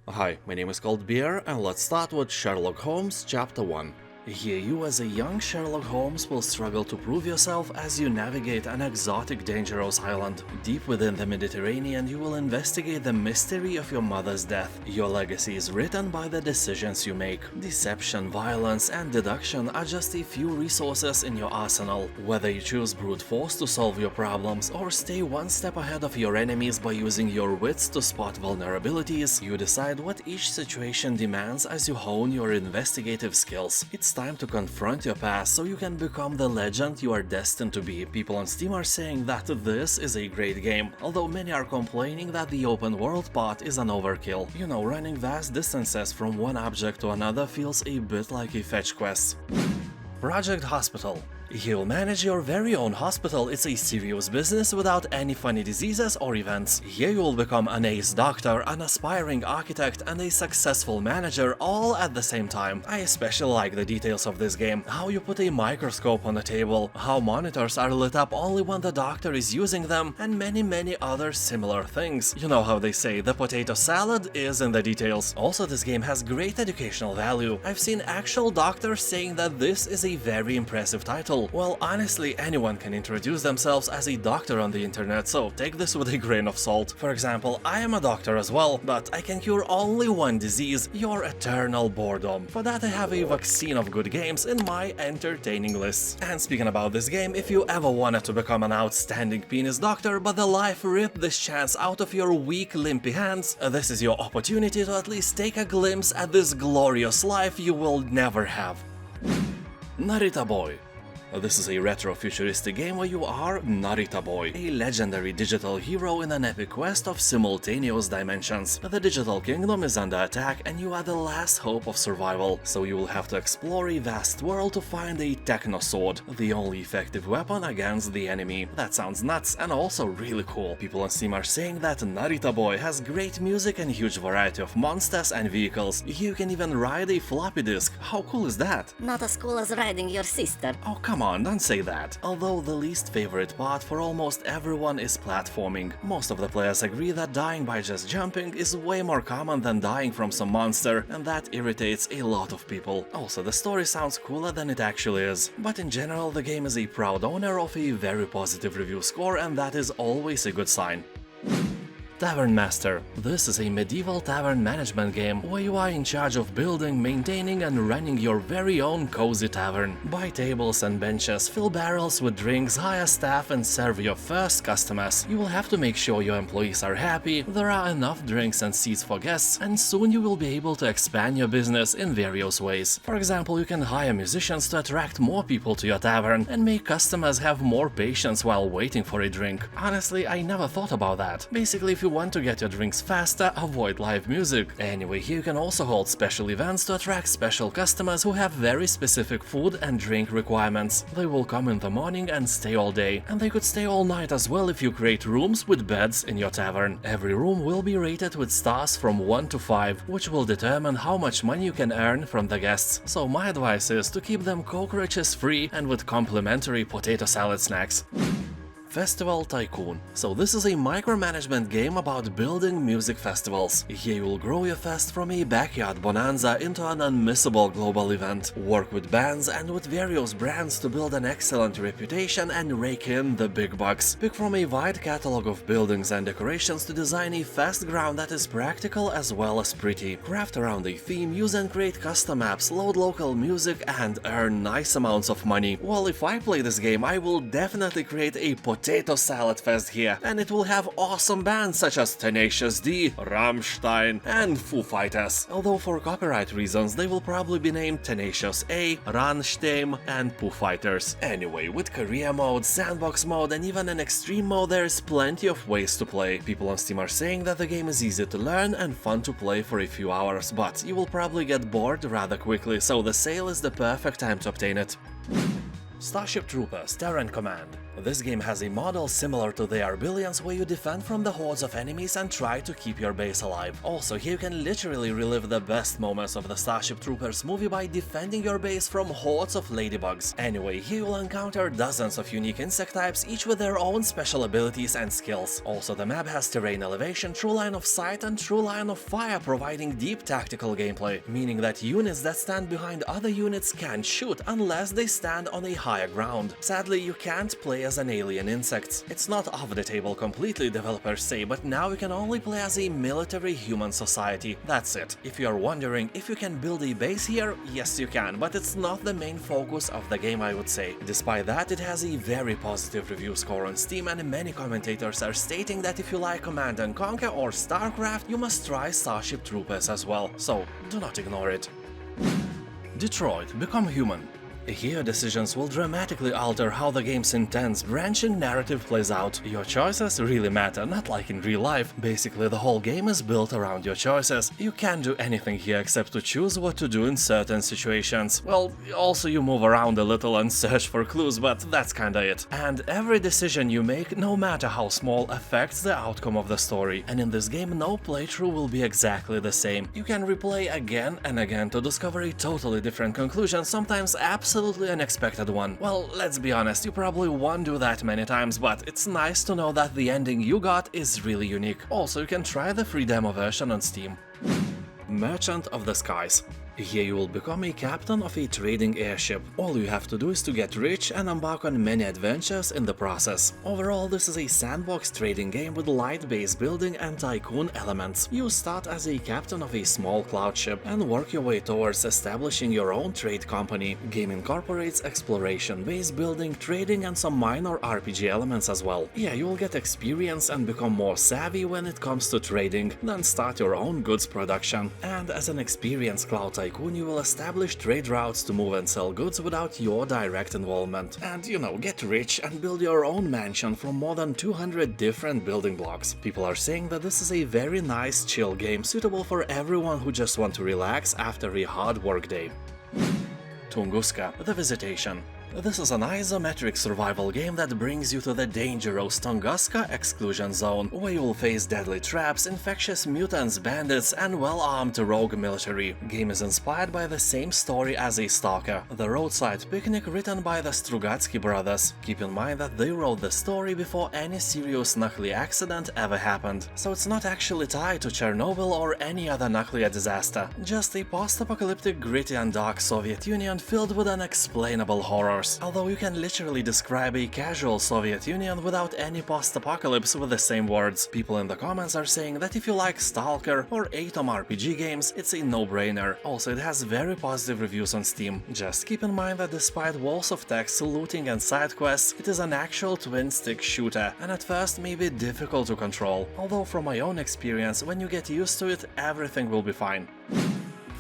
Hi, my name is Beer, and let's start with Sherlock Holmes Chapter 1. Here you as a young Sherlock Holmes will struggle to prove yourself as you navigate an exotic dangerous island. Deep within the Mediterranean you will investigate the mystery of your mother's death. Your legacy is written by the decisions you make. Deception, violence and deduction are just a few resources in your arsenal. Whether you choose brute force to solve your problems or stay one step ahead of your enemies by using your wits to spot vulnerabilities, you decide what each situation demands as you hone your investigative skills. It's time to confront your past so you can become the legend you are destined to be. People on Steam are saying that this is a great game, although many are complaining that the open world part is an overkill. You know, running vast distances from one object to another feels a bit like a fetch quest. Project Hospital. You'll manage your very own hospital. It's a serious business without any funny diseases or events. Here you'll become an ace doctor, an aspiring architect and a successful manager all at the same time. I especially like the details of this game. How you put a microscope on the table, how monitors are lit up only when the doctor is using them, and many other similar things. You know how they say, the potato salad is in the details. Also, this game has great educational value. I've seen actual doctors saying that this is a very impressive title. Well, honestly, anyone can introduce themselves as a doctor on the internet, so take this with a grain of salt. For example, I am a doctor as well, but I can cure only one disease, your eternal boredom. For that I have a vaccine of good games in my entertaining list. And speaking about this game, if you ever wanted to become an outstanding penis doctor, but the life ripped this chance out of your weak, limpy hands, this is your opportunity to at least take a glimpse at this glorious life you will never have. Narita Boy. This is a retro-futuristic game where you are Narita Boy, a legendary digital hero in an epic quest of simultaneous dimensions. The digital kingdom is under attack and you are the last hope of survival, so you will have to explore a vast world to find a techno sword, the only effective weapon against the enemy. That sounds nuts and also really cool. People on Steam are saying that Narita Boy has great music and huge variety of monsters and vehicles. You can even ride a floppy disk. How cool is that? Not as cool as riding your sister. Oh, come on, don't say that. Although the least favorite part for almost everyone is platforming. Most of the players agree that dying by just jumping is way more common than dying from some monster, and that irritates a lot of people. Also, the story sounds cooler than it actually is. But in general, the game is a proud owner of a very positive review score, and that is always a good sign. Tavern Master. This is a medieval tavern management game where you are in charge of building, maintaining and running your very own cozy tavern. Buy tables and benches, fill barrels with drinks, hire staff and serve your first customers. You will have to make sure your employees are happy, there are enough drinks and seats for guests, and soon you will be able to expand your business in various ways. For example, you can hire musicians to attract more people to your tavern and make customers have more patience while waiting for a drink. Honestly, I never thought about that. Basically, if you want to get your drinks faster, avoid live music. Anyway, here you can also hold special events to attract special customers who have very specific food and drink requirements. They will come in the morning and stay all day, and they could stay all night as well if you create rooms with beds in your tavern. Every room will be rated with stars from 1 to 5, which will determine how much money you can earn from the guests. So my advice is to keep them cockroaches free and with complimentary potato salad snacks. Festival Tycoon. So this is a micromanagement game about building music festivals. Here you will grow your fest from a backyard bonanza into an unmissable global event. Work with bands and with various brands to build an excellent reputation and rake in the big bucks. Pick from a wide catalog of buildings and decorations to design a fest ground that is practical as well as pretty. Craft around a theme, use and create custom maps, load local music and earn nice amounts of money. Well, if I play this game, I will definitely create a potato salad fest here, and it will have awesome bands such as Tenacious D, Rammstein and Foo Fighters. Although for copyright reasons they will probably be named Tenacious A, Rammstein and Foo Fighters. Anyway, with career mode, sandbox mode and even an extreme mode there is plenty of ways to play. People on Steam are saying that the game is easy to learn and fun to play for a few hours, but you will probably get bored rather quickly, so the sale is the perfect time to obtain it. Starship Troopers Terran Command. This game has a model similar to They Are Billions, where you defend from the hordes of enemies and try to keep your base alive. Also, here you can literally relive the best moments of the Starship Troopers movie by defending your base from hordes of ladybugs. Anyway, here you'll encounter dozens of unique insect types, each with their own special abilities and skills. Also, the map has terrain elevation, true line of sight, and true line of fire, providing deep tactical gameplay, meaning that units that stand behind other units can't shoot unless they stand on a higher ground. Sadly, you can't play as an alien insect. It's not off the table completely, developers say, but now you can only play as a military human society. That's it. If you are wondering if you can build a base here, yes you can, but it's not the main focus of the game, I would say. Despite that, it has a very positive review score on Steam, and many commentators are stating that if you like Command & Conquer or StarCraft, you must try Starship Troopers as well, so do not ignore it. Detroit: Become Human. Here, decisions will dramatically alter how the game's intense, branching narrative plays out. Your choices really matter, not like in real life. Basically, the whole game is built around your choices. You can't do anything here except to choose what to do in certain situations. Well, also you move around a little and search for clues, but that's kinda it. And every decision you make, no matter how small, affects the outcome of the story. And in this game, no playthrough will be exactly the same. You can replay again and again to discover a totally different conclusion, sometimes absolutely unexpected one. Well, let's be honest, you probably won't do that many times, but it's nice to know that the ending you got is really unique. Also, you can try the free demo version on Steam. Merchant of the Skies. Here you will become a captain of a trading airship. All you have to do is to get rich and embark on many adventures in the process. Overall, this is a sandbox trading game with light base building and Tycoon elements. You start as a captain of a small cloud ship and work your way towards establishing your own trade company. Game incorporates exploration, base building, trading, and some minor RPG elements as well. Yeah, you will get experience and become more savvy when it comes to trading, then start your own goods production. And as an experienced cloud Tycoon, you will establish trade routes to move and sell goods without your direct involvement. And, you know, get rich and build your own mansion from more than 200 different building blocks. People are saying that this is a very nice chill game, suitable for everyone who just want to relax after a hard work day. Tunguska: The Visitation. This is an isometric survival game that brings you to the dangerous Tunguska exclusion zone, where you will face deadly traps, infectious mutants, bandits, and well-armed rogue military. Game is inspired by the same story as a Stalker, The Roadside Picnic, written by the Strugatsky brothers. Keep in mind that they wrote the story before any serious nuclear accident ever happened, so it's not actually tied to Chernobyl or any other nuclear disaster, just a post-apocalyptic, gritty and dark Soviet Union filled with unexplainable horrors. Although you can literally describe a casual Soviet Union without any post-apocalypse with the same words. People in the comments are saying that if you like Stalker or Atom RPG games, it's a no-brainer. Also, it has very positive reviews on Steam. Just keep in mind that despite walls of text, looting and side quests, it is an actual twin-stick shooter, and at first may be difficult to control. Although from my own experience, when you get used to it, everything will be fine.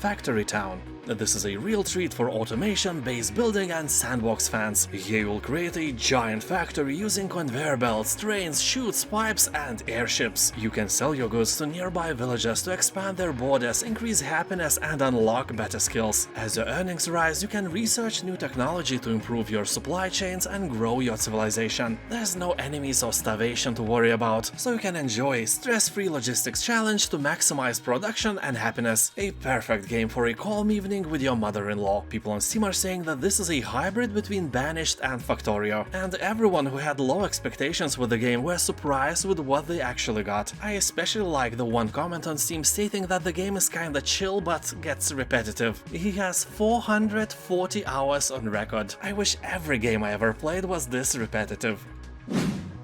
Factory Town. This is a real treat for automation, base building, and sandbox fans. Here you will create a giant factory using conveyor belts, trains, chutes, pipes, and airships. You can sell your goods to nearby villages to expand their borders, increase happiness, and unlock better skills. As your earnings rise, you can research new technology to improve your supply chains and grow your civilization. There's no enemies or starvation to worry about, so you can enjoy a stress-free logistics challenge to maximize production and happiness. A perfect game for a calm evening with your mother-in-law. People on Steam are saying that this is a hybrid between Banished and Factorio, and everyone who had low expectations with the game were surprised with what they actually got. I especially like the one comment on Steam stating that the game is kinda chill but gets repetitive. He has 440 hours on record. I wish every game I ever played was this repetitive.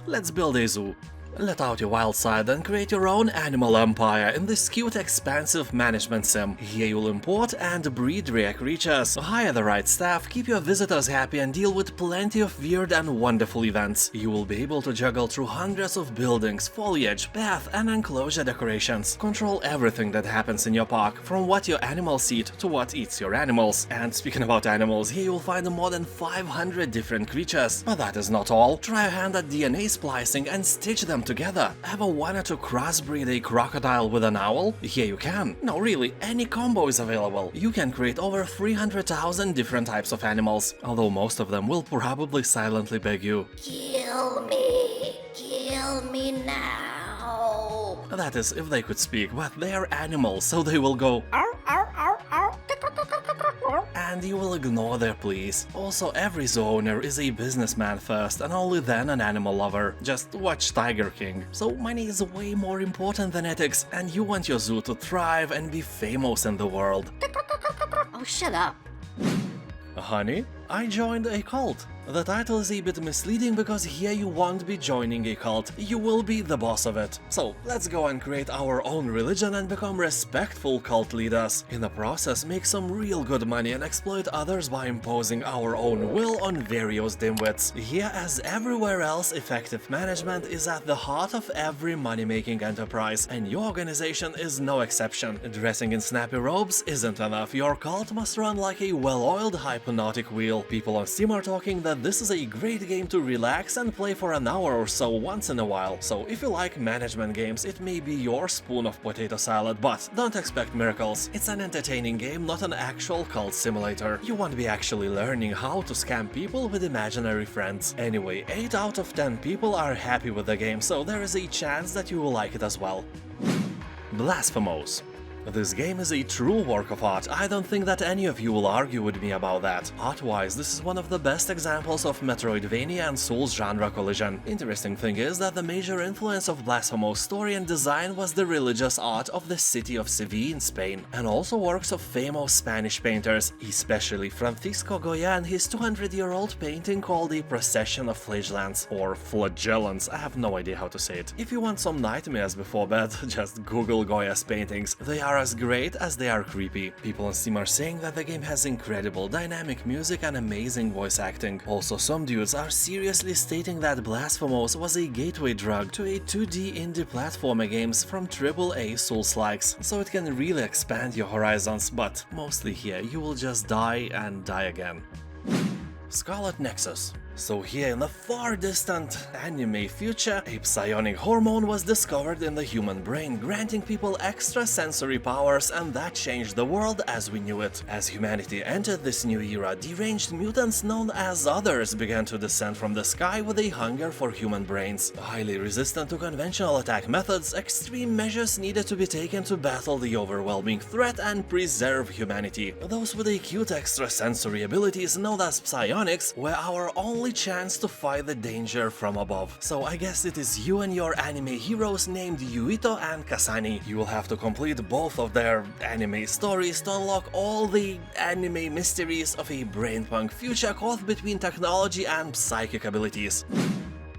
Let's build a zoo. Let out your wild side and create your own animal empire in this cute, expansive management sim. Here you'll import and breed rare creatures, hire the right staff, keep your visitors happy, and deal with plenty of weird and wonderful events. You will be able to juggle through hundreds of buildings, foliage, path, and enclosure decorations. Control everything that happens in your park, from what your animals eat to what eats your animals. And speaking about animals, here you'll find more than 500 different creatures. But that is not all. Try a hand at DNA splicing and stitch them together. Ever wanted to crossbreed a crocodile with an owl? Here you can. No, really, any combo is available. You can create over 300,000 different types of animals, although most of them will probably silently beg you. Kill Kill me! Kill me now! That is, if they could speak, but they are animals, so they will go Ow, ow, ow, ow. and you will ignore their pleas. Also, every zoo owner is a businessman first and only then an animal lover. Just watch Tiger King. So money is way more important than ethics, and you want your zoo to thrive and be famous in the world. Oh, shut up. Honey, I joined a cult. The title is a bit misleading because here you won't be joining a cult, you will be the boss of it. So let's go and create our own religion and become respectful cult leaders. In the process, make some real good money and exploit others by imposing our own will on various dimwits. Here, as everywhere else, effective management is at the heart of every money-making enterprise, and your organization is no exception. Dressing in snappy robes isn't enough, your cult must run like a well-oiled hypnotic wheel. People on Steam are talking that this is a great game to relax and play for an hour or so once in a while. So if you like management games, it may be your spoon of potato salad, but don't expect miracles. It's an entertaining game, not an actual cult simulator. You won't be actually learning how to scam people with imaginary friends. Anyway, 8 out of 10 people are happy with the game, so there is a chance that you will like it as well. Blasphemous. This game is a true work of art. I don't think that any of you will argue with me about that. Art-wise, this is one of the best examples of Metroidvania and Souls genre collision. Interesting thing is that the major influence of Blasphemous' story and design was the religious art of the city of Seville in Spain, and also works of famous Spanish painters, especially Francisco Goya and his 200-year-old painting called A Procession of Flagellants, or Flagellants, I have no idea how to say it. If you want some nightmares before bed, just Google Goya's paintings. They are as great as they are creepy. People on Steam are saying that the game has incredible dynamic music and amazing voice acting. Also, some dudes are seriously stating that Blasphemous was a gateway drug to a 2D indie platformer games from AAA Souls-likes, so it can really expand your horizons, but mostly here you will just die and die again. SCARLET NEXUS. So here in the far distant anime future, a psionic hormone was discovered in the human brain, granting people extrasensory powers, and that changed the world as we knew it. As humanity entered this new era, deranged mutants known as Others began to descend from the sky with a hunger for human brains. Highly resistant to conventional attack methods, extreme measures needed to be taken to battle the overwhelming threat and preserve humanity. Those with acute extrasensory abilities known as psionics were our only chance to fight the danger from above. So I guess it is you and your anime heroes named Yuito and Kasani. You will have to complete both of their anime stories to unlock all the anime mysteries of a brainpunk future caught between technology and psychic abilities.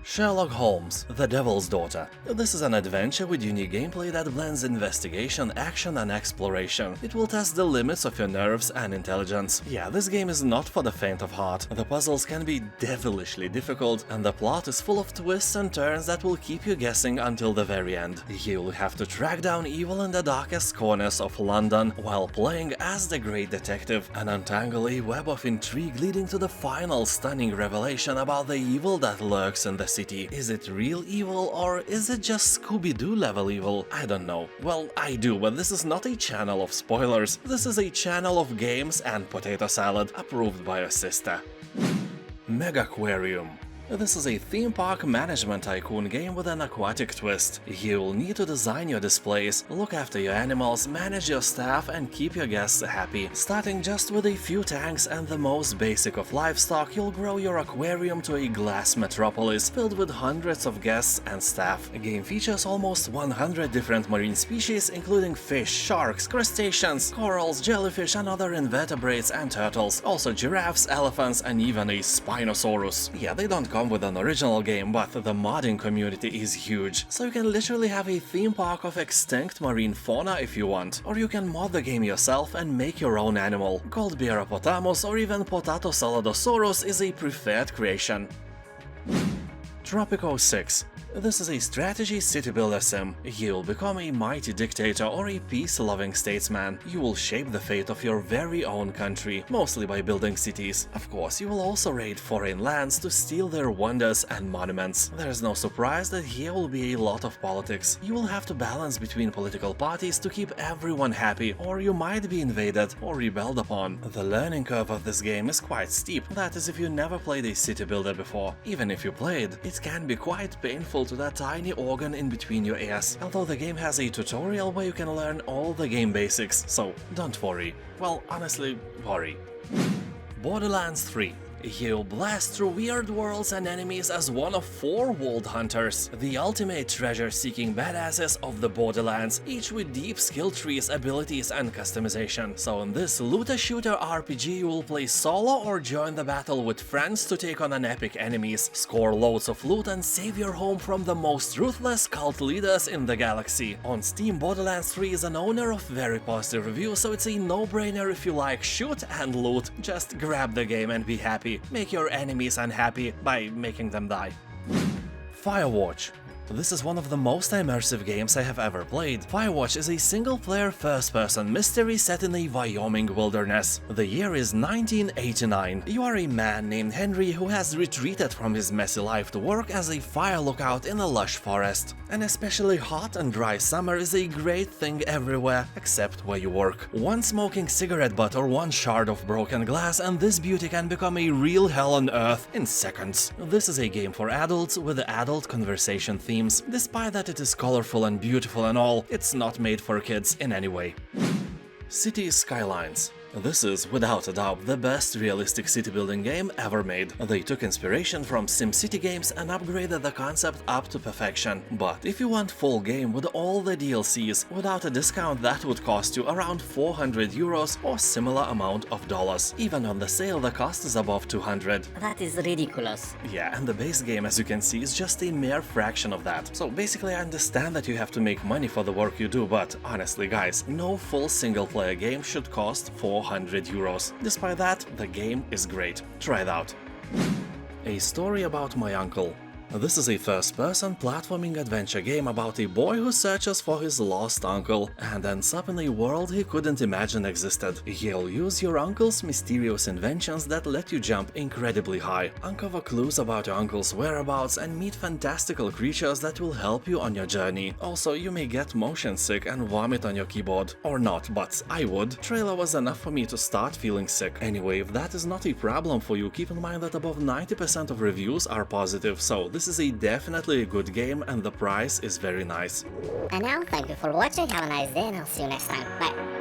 Sherlock Holmes, The Devil's Daughter. This is an adventure with unique gameplay that blends investigation, action and exploration. It will test the limits of your nerves and intelligence. Yeah, this game is not for the faint of heart. The puzzles can be devilishly difficult, and the plot is full of twists and turns that will keep you guessing until the very end. You'll have to track down evil in the darkest corners of London while playing as the great detective and untangle a web of intrigue leading to the final stunning revelation about the evil that lurks in the city. Is it real evil or is it just Scooby-Doo level evil? I don't know. Well, I do, but this is not a channel of spoilers. This is a channel of games and potato salad, approved by your sister. Megaquarium. This is a theme park management tycoon game with an aquatic twist. You'll need to design your displays, look after your animals, manage your staff and keep your guests happy. Starting just with a few tanks and the most basic of livestock, you'll grow your aquarium to a glass metropolis filled with hundreds of guests and staff. The game features almost 100 different marine species, including fish, sharks, crustaceans, corals, jellyfish and other invertebrates and turtles. Also giraffes, elephants and even a Spinosaurus. Yeah, they don't come with an original game, but the modding community is huge, so you can literally have a theme park of extinct marine fauna if you want, or you can mod the game yourself and make your own animal. Goldbearopotamus or even Potato Saladosaurus is a preferred creation. Tropico 6. This is a strategy city builder sim. You'll become a mighty dictator or a peace-loving statesman. You will shape the fate of your very own country, mostly by building cities. Of course, you will also raid foreign lands to steal their wonders and monuments. There's no surprise that here will be a lot of politics. You will have to balance between political parties to keep everyone happy, or you might be invaded or rebelled upon. The learning curve of this game is quite steep, that is if you never played a city builder before. Even if you played, it can be quite painful to that tiny organ in between your ears, although the game has a tutorial where you can learn all the game basics, so don't worry. Well, honestly, worry. Borderlands 3. You blast through weird worlds and enemies as one of 4 world hunters, the ultimate treasure-seeking badasses of the Borderlands, each with deep skill trees, abilities and customization. So in this looter-shooter RPG you will play solo or join the battle with friends to take on an epic enemies, score loads of loot and save your home from the most ruthless cult leaders in the galaxy. On Steam, Borderlands 3 is an owner of very positive reviews, so it's a no-brainer if you like shoot and loot. Just grab the game and be happy. Make your enemies unhappy by making them die. Firewatch. This is one of the most immersive games I have ever played. Firewatch is a single-player first-person mystery set in a Wyoming wilderness. The year is 1989. You are a man named Henry who has retreated from his messy life to work as a fire lookout in a lush forest. An especially hot and dry summer is a great thing everywhere except where you work. One smoking cigarette butt or one shard of broken glass and this beauty can become a real hell on earth in seconds. This is a game for adults with adult conversation themes. Despite that it is colorful and beautiful and all, it's not made for kids in any way. Cities Skylines. This is, without a doubt, the best realistic city-building game ever made. They took inspiration from SimCity games and upgraded the concept up to perfection. But if you want full game with all the DLCs, without a discount that would cost you around 400 euros or similar amount of dollars. Even on the sale the cost is above 200. That is ridiculous. Yeah, and the base game, as you can see, is just a mere fraction of that. So basically I understand that you have to make money for the work you do, but honestly guys, no full single-player game should cost 400 euros. Despite that, the game is great. Try it out. A story about my uncle. This is a first-person platforming adventure game about a boy who searches for his lost uncle and ends up in a world he couldn't imagine existed. You'll use your uncle's mysterious inventions that let you jump incredibly high, uncover clues about your uncle's whereabouts and meet fantastical creatures that will help you on your journey. Also, you may get motion sick and vomit on your keyboard. Or not, but I would. Trailer was enough for me to start feeling sick. Anyway, if that is not a problem for you, keep in mind that above 90% of reviews are positive, so this is definitely a good game and the price is very nice. And now, thank you for watching, have a nice day and I'll see you next time. Bye.